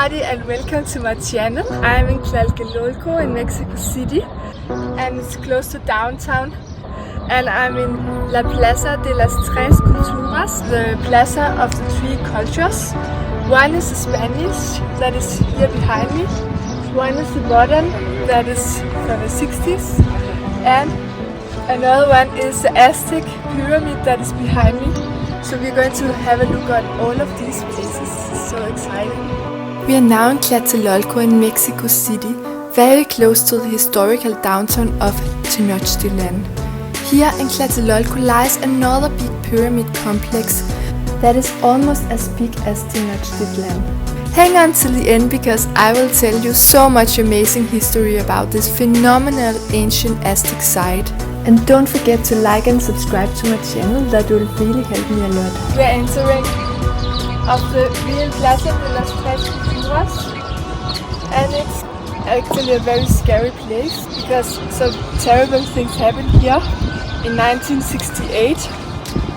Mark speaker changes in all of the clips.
Speaker 1: And welcome to my channel. I'm in Tlatelolco in Mexico City and it's close to downtown, and I'm in La Plaza de las Tres Culturas, the plaza of the three cultures. One is the Spanish that is here behind me, one is the modern that is from the 60s, and another one is the Aztec pyramid that is behind me. So we're going to have a look at all of these places. It's so exciting. We are now in Tlatelolco in Mexico City, very close to the historical downtown of Tenochtitlan. Here in Tlatelolco lies another big pyramid complex that is almost as big as Tenochtitlan. Hang on till the end because I will tell you so much amazing history about this phenomenal ancient Aztec site. And don't forget to like and subscribe to my channel, that will really help me a lot. We are entering of the real Plaza de las Tres Culturas, and it's actually a very scary place because some terrible things happened here in 1968,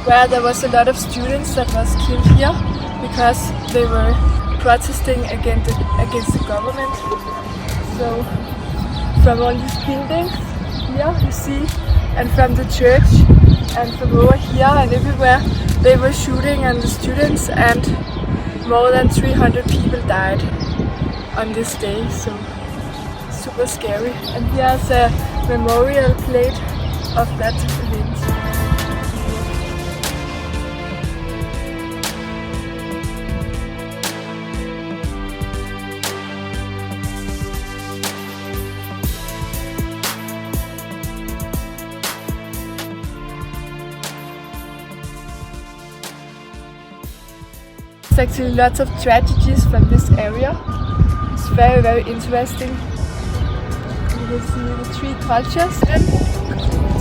Speaker 1: where there was a lot of students that was killed here because they were protesting against the government. So from all these buildings here you see, and from the church and from over here and everywhere, they were shooting at the students, and more than 300 people died on this day, so super scary. And here's a memorial plate of that event. There's actually lots of tragedies from this area. It's very, very interesting. You can see the three cultures. The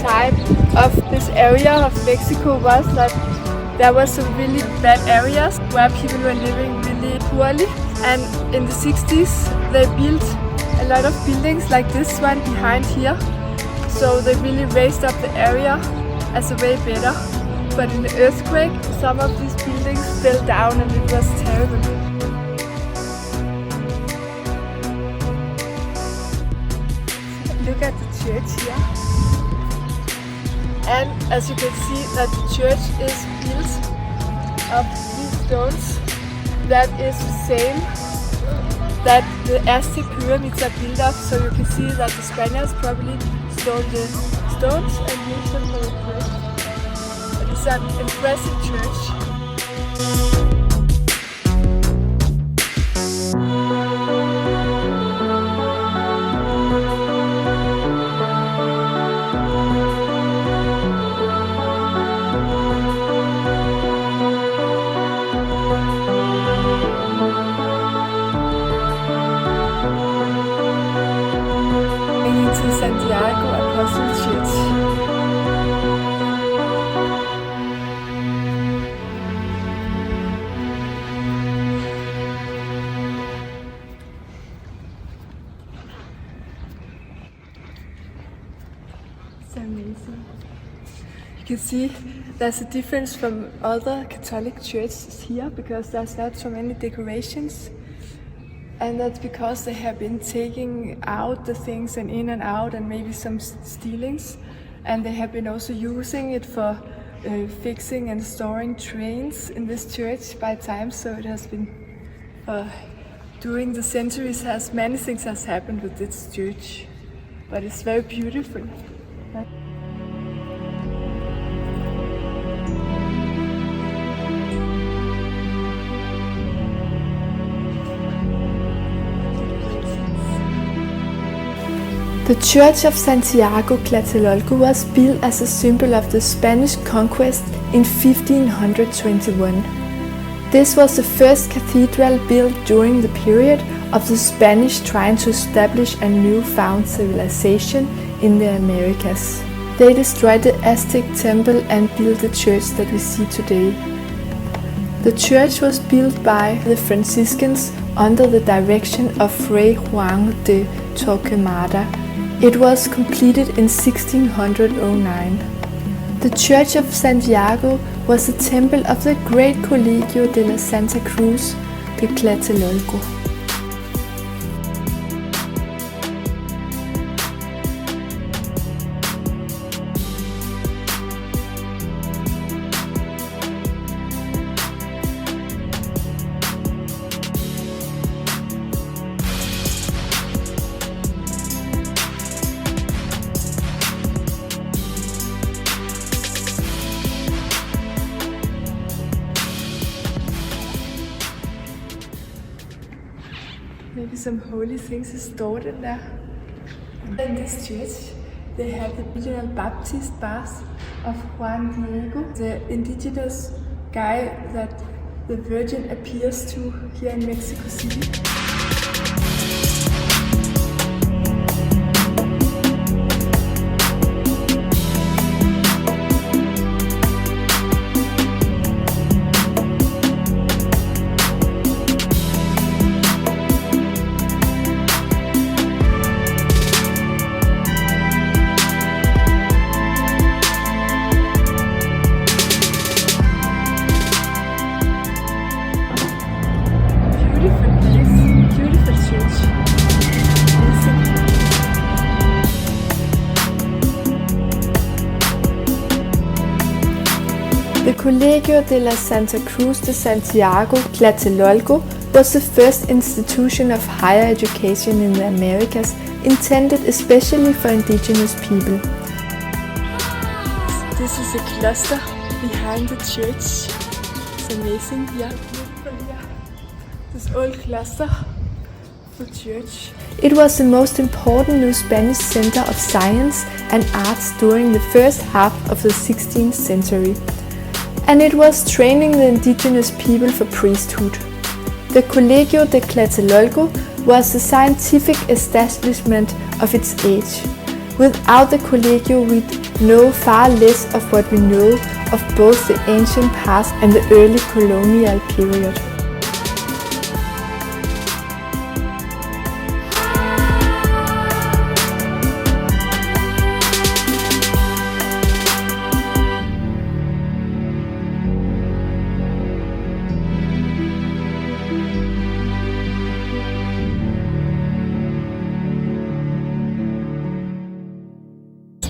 Speaker 1: type of this area of Mexico was that there were some really bad areas where people were living really poorly. And in the 60s they built a lot of buildings like this one behind here. So they really raised up the area as a way better. But in the earthquake, some of these buildings fell down and it was terrible. Look at the church here. And as you can see that the church is built of these stones. That is the same that the Aztec pyramids are built of. So you can see that the Spaniards probably stole the stones and used them for the church. It's an impressive church. Into Santiago Apostle Church. Amazing. You can see there's a difference from other Catholic churches here because there's not so many decorations, and that's because they have been taking out the things and in and out and maybe some stealings, and they have been also using it for fixing and storing trains in this church by time. So it has been during the centuries, many things has happened with this church, but it's very beautiful. The Church of Santiago Tlatelolco was built as a symbol of the Spanish Conquest in 1521. This was the first cathedral built during the period of the Spanish trying to establish a newfound civilization in the Americas. They destroyed the Aztec Temple and built the church that we see today. The church was built by the Franciscans under the direction of Fray Juan de Torquemada. It was completed in 1609. The Church of Santiago was the temple of the great colegio de la Santa Cruz de Tlatelolco. Maybe some holy things is stored in there. In this church, they have the original Baptist bath of Juan Diego, the indigenous guy that the Virgin appears to here in Mexico City. The Colegio de la Santa Cruz de Santiago, Tlatelolco, was the first institution of higher education in the Americas, intended especially for indigenous people. This is a cluster behind the church. It's amazing here. Beautiful here. This old cluster of the church. It was the most important new Spanish center of science and arts during the first half of the 16th century. And it was training the indigenous people for priesthood. The Colegio de Tlatelolco was the scientific establishment of its age. Without the Colegio, we'd know far less of what we know of both the ancient past and the early colonial period.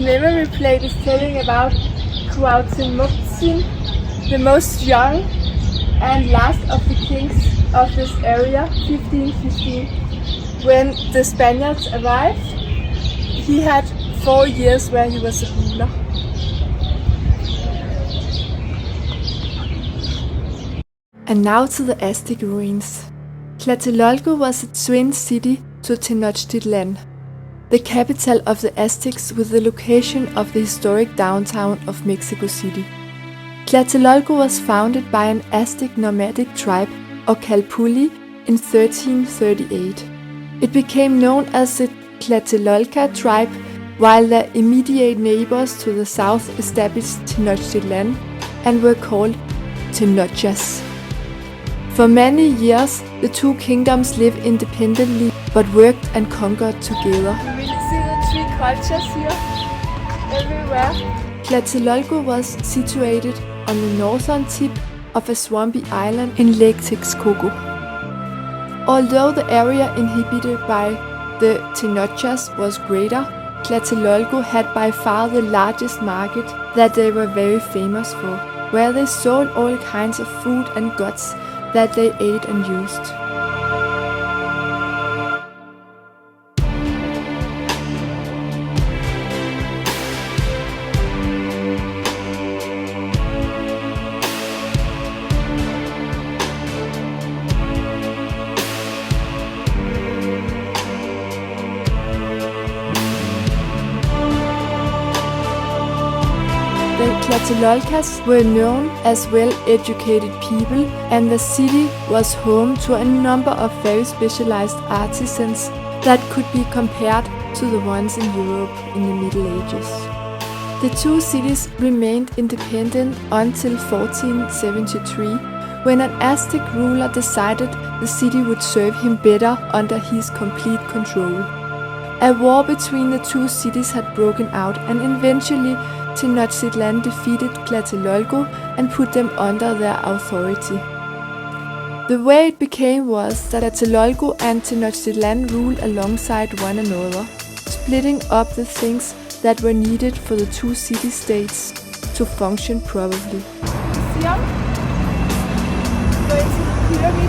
Speaker 1: Memory plate is telling about Cuauhtemoc, the most young and last of the kings of this area, 1515. When the Spaniards arrived, he had 4 years where he was a ruler. And now to the Aztec ruins. Tlatelolco was a twin city to Tenochtitlan, the capital of the Aztecs, with the location of the historic downtown of Mexico City. Tlatelolco was founded by an Aztec nomadic tribe, or Calpulli, in 1338. It became known as the Tlatelolca tribe, while their immediate neighbors to the south established Tenochtitlan and were called Tenochas. For many years, the two kingdoms lived independently but worked and conquered together. You really see the three cultures here, everywhere. Tlatelolco was situated on the northern tip of a swampy island in Lake Texcoco. Although the area inhabited by the Tenochas was greater, Tlatelolco had by far the largest market that they were very famous for, where they sold all kinds of food and goods that they ate and used. The Tlatelolcas were known as well-educated people, and the city was home to a number of very specialized artisans that could be compared to the ones in Europe in the Middle Ages. The two cities remained independent until 1473, when an Aztec ruler decided the city would serve him better under his complete control. A war between the two cities had broken out, and eventually Tenochtitlan defeated Tlatelolco and put them under their authority. The way it became was that Tlatelolco and Tenochtitlan ruled alongside one another, splitting up the things that were needed for the two city-states to function properly.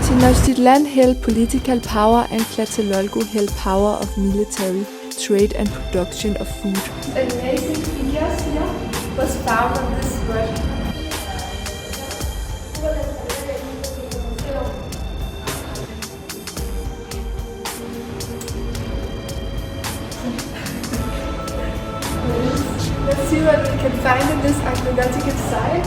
Speaker 1: Tenochtitlan held political power and Tlatelolco held power of military, trade and production of food. Amazing figures here was found on this spot. let's see what we can find in this archaeological site.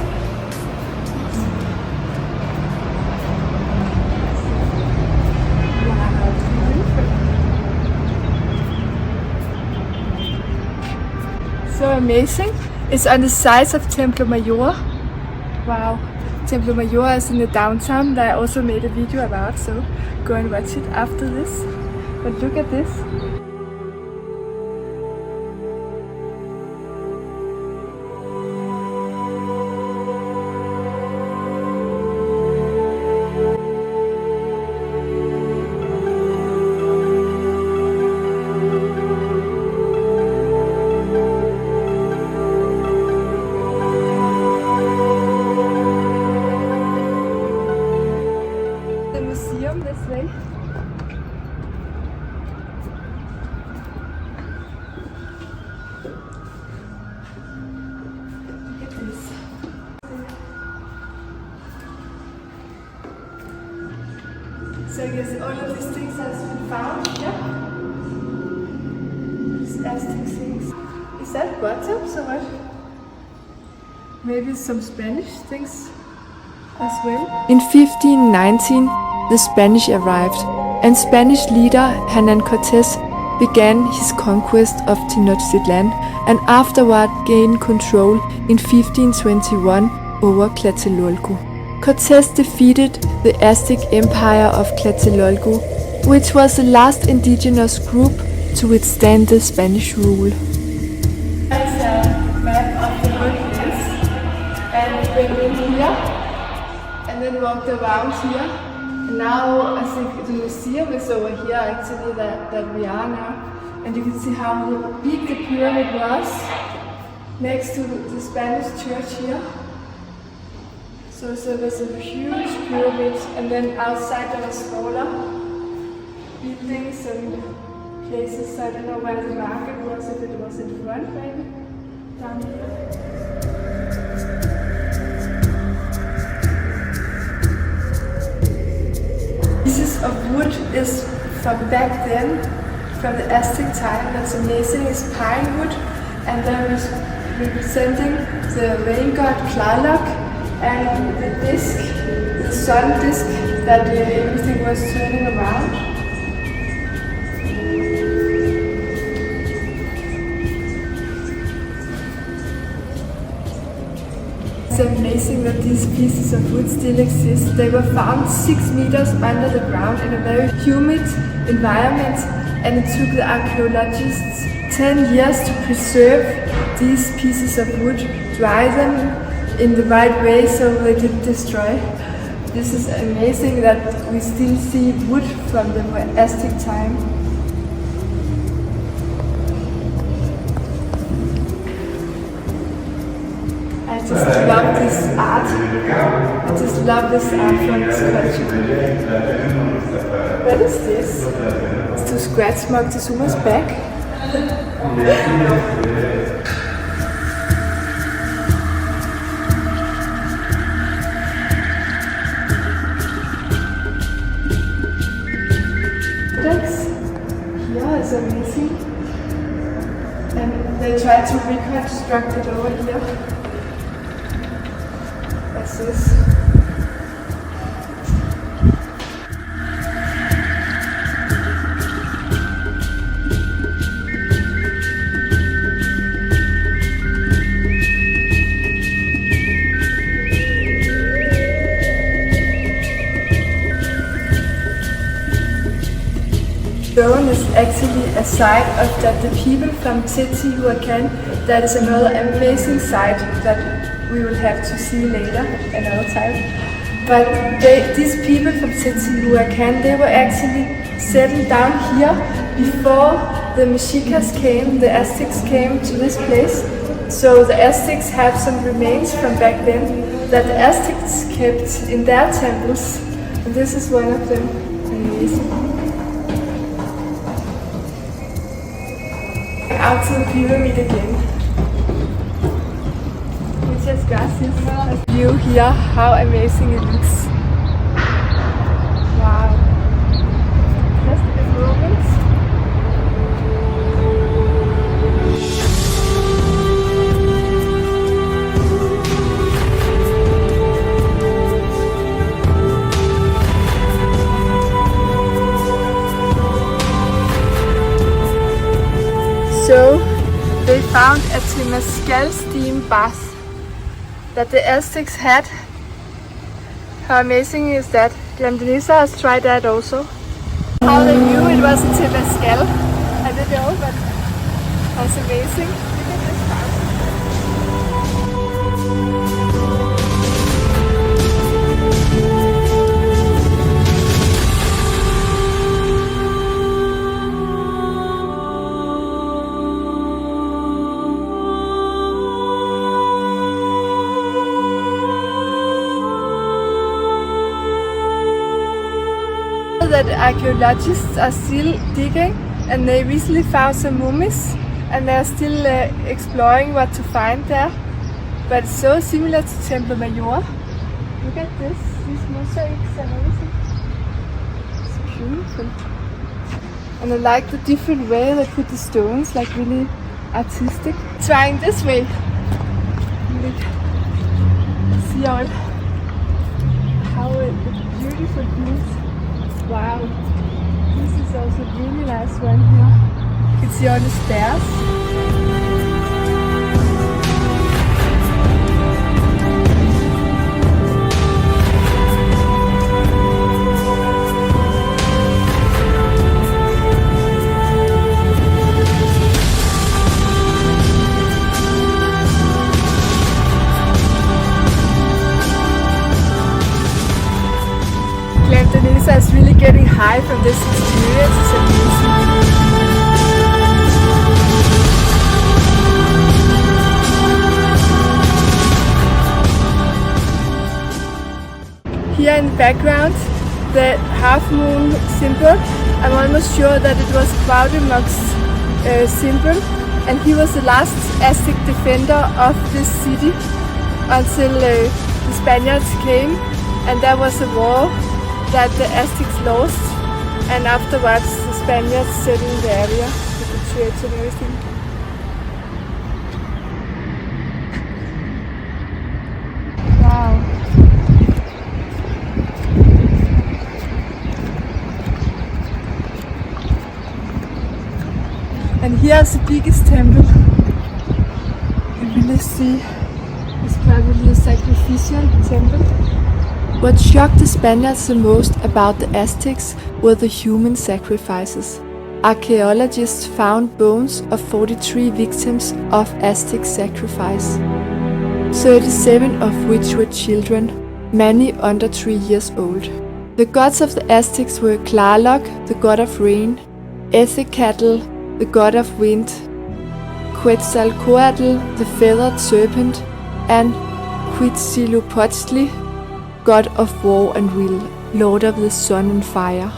Speaker 1: So amazing. It's on the sides of Templo Mayor. Wow. Templo Mayor is in the downtown that I also made a video about, so go and watch it after this. But look at this. So I guess all of these things has been found here. These Aztec things. Is that bottoms or what? Maybe some Spanish things as well.
Speaker 2: In 1519, the Spanish arrived, and Spanish leader Hernán Cortés began his conquest of Tenochtitlan and afterward gained control in 1521 over Tlatelolco. Cortés defeated the Aztec Empire of Tlatelolco, which was the last indigenous group to withstand the Spanish rule.
Speaker 1: That's a map of the mountains, and we went in here and then walked around here. And now I think the museum is over here actually that we are now, and you can see how big the pyramid was next to the Spanish church here. So there's a huge pyramid, and then outside there are smaller buildings and places. I don't know where the market was, if it was in front maybe, down here. Pieces of wood is from back then, from the Aztec time. That's amazing. It's pine wood, and there is representing the rain god Tlatelolco. And the disc, the sun disc, that everything was turning around. It's amazing that these pieces of wood still exist. They were found 6 meters under the ground in a very humid environment, and it took the archaeologists 10 years to preserve these pieces of wood, dry them in the right way so they didn't destroy. This is amazing that we still see wood from the Aztec time. I just love this art. I just love this art from this culture. What is this? It's to scratch Moctezuma's back. It's amazing, and they try to reconstruct it over here. That's this. Stone is actually a site of that the people from Teotihuacan. That is another amazing site that we will have to see later another time. But these people from Teotihuacan, they were actually settled down here before the Mexicas came, the Aztecs came to this place. So the Aztecs have some remains from back then that the Aztecs kept in their temples. And this is one of them. Amazing. Out to the pyramid again. Muchas gracias. View here, how amazing it looks. Wow. Just a moment. So they found a Temazcal steam bath that the Aztecs had. How amazing is that? Danesa has tried that also. How they knew it was a Temazcal, I don't know, but it was amazing. Look at this house. That archaeologists are still digging, and they recently found some mummies, and they are still exploring what to find there. But it's so similar to Templo Mayor. Look at this, these mosaics and everything. It's beautiful. And I like the different way they put the stones, like really artistic. Trying this way. Look. See all how beautiful views. Wow, this is also a really nice one here. You can see all the stairs. Danesa is really getting high from this experience. It's amazing. Here in the background, the half moon symbol. I'm almost sure that it was Cuauhtémoc's symbol, and he was the last Aztec defender of this city until the Spaniards came, and there was a war that the Aztecs lost, and afterwards the Spaniards settled the area with the church and everything. Wow. And here's the biggest temple. You really see it's probably a sacrificial temple. What shocked the Spaniards the most about the Aztecs were the human sacrifices. Archaeologists found bones of 43 victims of Aztec sacrifice, 37 of which were children, many under 3 years old. The gods of the Aztecs were Tlaloc, the god of rain, Ethecatl, the god of wind, Quetzalcoatl, the feathered serpent, and Huitzilopochtli, god of war and will, lord of the sun and fire.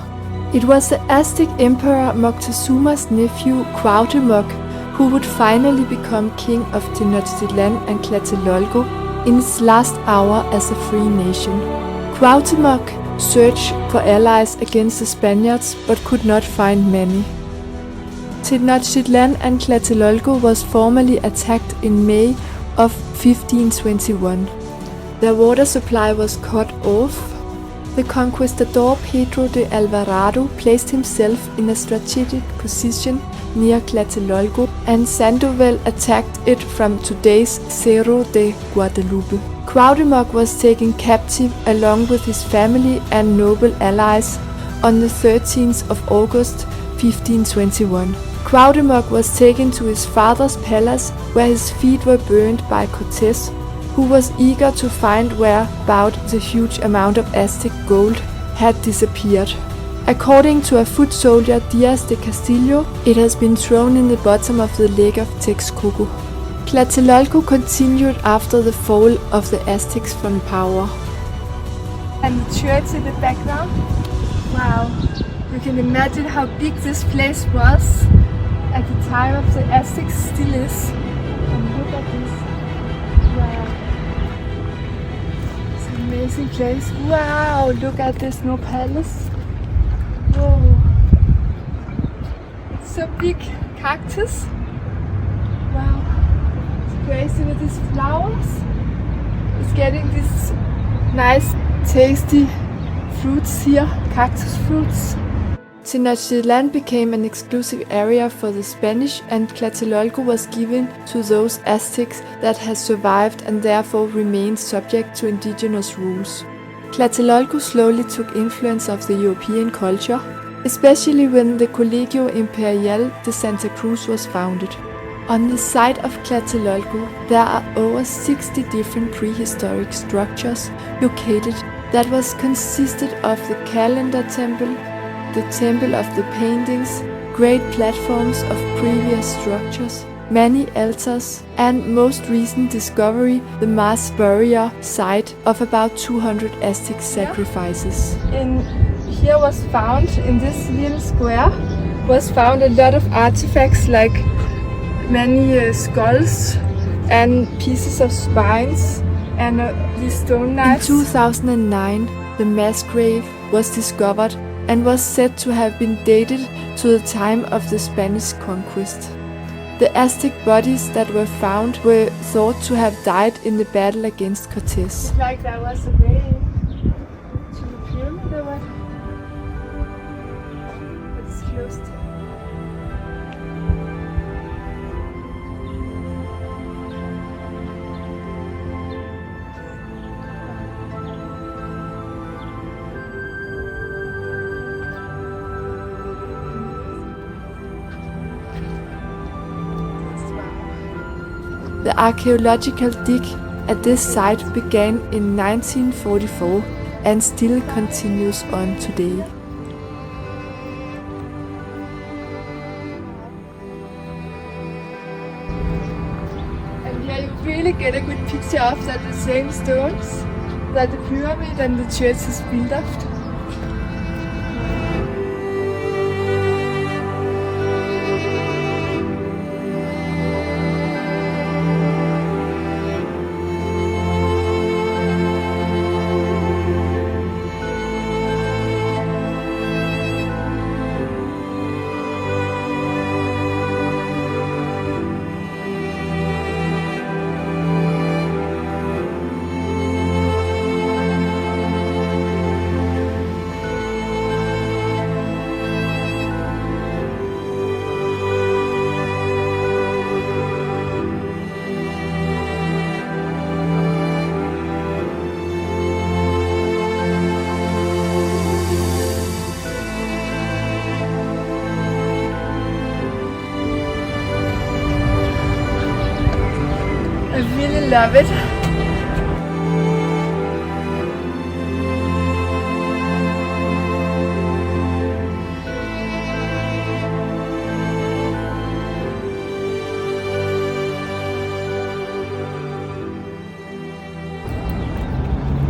Speaker 1: It was the Aztec Emperor Moctezuma's nephew Cuauhtémoc who would finally become king of Tenochtitlan and Tlatelolco in its last hour as a free nation. Cuauhtémoc searched for allies against the Spaniards but could not find many. Tenochtitlan and Tlatelolco was formally attacked in May of 1521. Their water supply was cut off. The conquistador Pedro de Alvarado placed himself in a strategic position near Tlatelolco, and Sandoval attacked it from today's Cerro de Guadalupe. Cuauhtémoc was taken captive along with his family and noble allies on the 13th of August 1521. Cuauhtémoc was taken to his father's palace, where his feet were burned by Cortés, who was eager to find where about the huge amount of Aztec gold had disappeared. According to a foot soldier, Diaz de Castillo, it has been thrown in the bottom of the lake of Texcoco. Tlatelolco continued after the fall of the Aztecs from power. And the church in the background. Wow, you can imagine how big this place was at the time of the Aztecs, still is. And look at this. Wow. It's an amazing place. Wow, look at this, no palace. Whoa. It's so big cactus. Wow. It's crazy with these flowers. It's getting these nice tasty fruits here, cactus fruits.
Speaker 2: Tenochtitlan became an exclusive area for the Spanish, and Tlatelolco was given to those Aztecs that had survived and therefore remained subject to indigenous rules. Tlatelolco slowly took influence of the European culture, especially when the Colegio Imperial de Santa Cruz was founded. On the site of Tlatelolco, there are over 60 different prehistoric structures located that was consisted of the calendar temple, the temple of the paintings, great platforms of previous structures, many altars, and most recent discovery, the mass burial site of about 200 Aztec sacrifices.
Speaker 1: In here was found, in this little square, was found a lot of artifacts like many skulls and pieces of spines and these stone knives.
Speaker 2: In 2009, the mass grave was discovered and was said to have been dated to the time of the Spanish Conquest. The Aztec bodies that were found were thought to have died in the battle against Cortés.
Speaker 1: Like there was a way to the pyramid or what? It's closed.
Speaker 2: The archeological dig at this site began in 1944 and still continues on today.
Speaker 1: And here you really get a good picture of that the same stones that the pyramid and the church is built of. I really love it.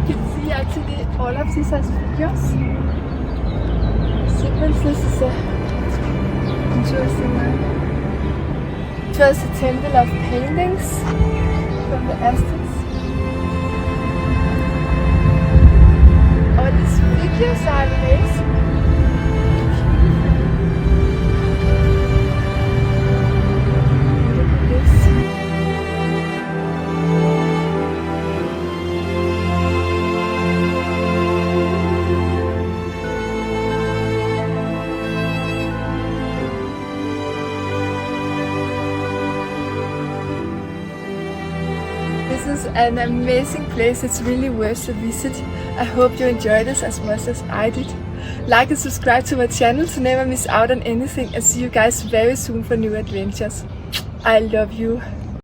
Speaker 1: You can see actually all of these as figures. Sequence, this is a interesting one. It was a temple of paintings from the Aztecs. All these figures are amazing. Look at this. This is an amazing place, it's really worth a visit. I hope you enjoyed this as much as I did. Like and subscribe to my channel to never miss out on anything, and see you guys very soon for new adventures. I love you.